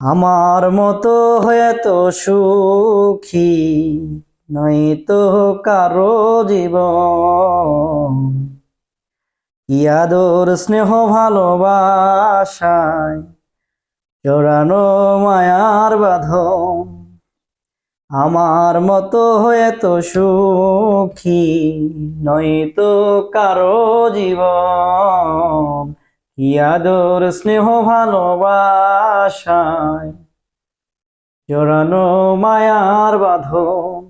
আমার মতো হয়তো সুখী নয় তো কারো জীবন, কি আদর স্নেহ ভালোবাসায় জড়ানো মায়ার বাঁধন। আমার মতো হয়তো সুখী নয় তো কারো জীবন, কি আদর স্নেহ ভালোবাসায় জড়ানো মায়ার বাঁধন।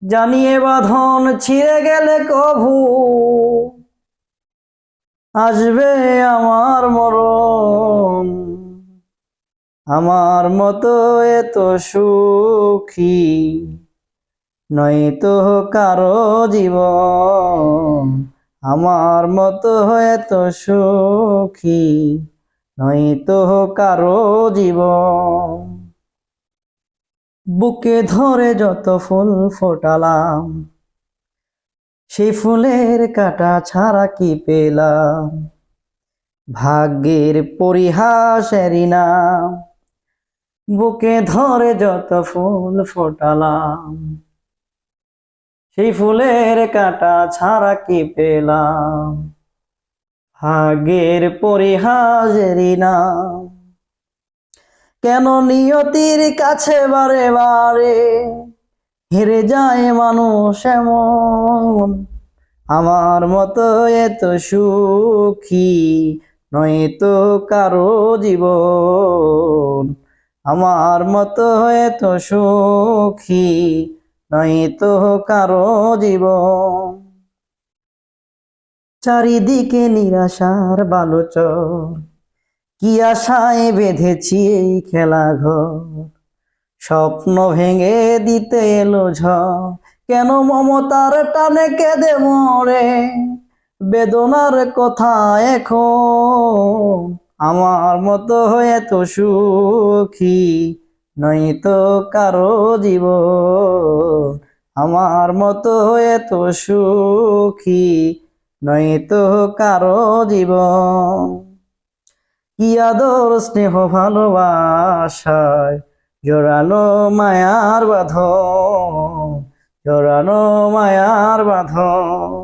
জানিয়ে বাঁধন ছিঁড়ে গেলে কভু আসবে আমার মরণ। আমার মতো এত সুখী নয় তো কারো জীবন, আমার মতো এত সুখী নয় তো কারো জীবন। বুকে ধরে যত ফুল ফোটালাম, সেই ফুলের কাঁটা ছাড়া কি পেলাম, ভাগ্যের পরিহাসেরই নাম। বুকে ধরে যত ফুল ফোটালাম, সেই ফুলের কাঁটা ছাড়া কি পেলাম, ভাগ্যের পরিহাসেরই নাম। কেন নিয়তির কাছে বারে বারে হেরে যায় মানুষ এমন, আমার মতো এত সুখী নয় তো কারো জীবন, আমার মতো এত সুখী নয় তো কারো জীবন। চারিদিকে নিরাশার বালুচর, কি আশায় বেঁধেছি এই খেলা ঘর, স্বপ্ন ভেঙে দিতে এলো ঝড়। কেন মমতার টানে কেঁদে মরে বেদনার কথা এখন, আমার মতো এত সুখী নয় তো কারো জীবন, আমার মতো এত সুখী নয় তো কারো জীবন। কি আদর স্নেহ ভালোবাসায় জড়ানো মায়ার বাঁধন, জড়ানো মায়ার বাঁধন।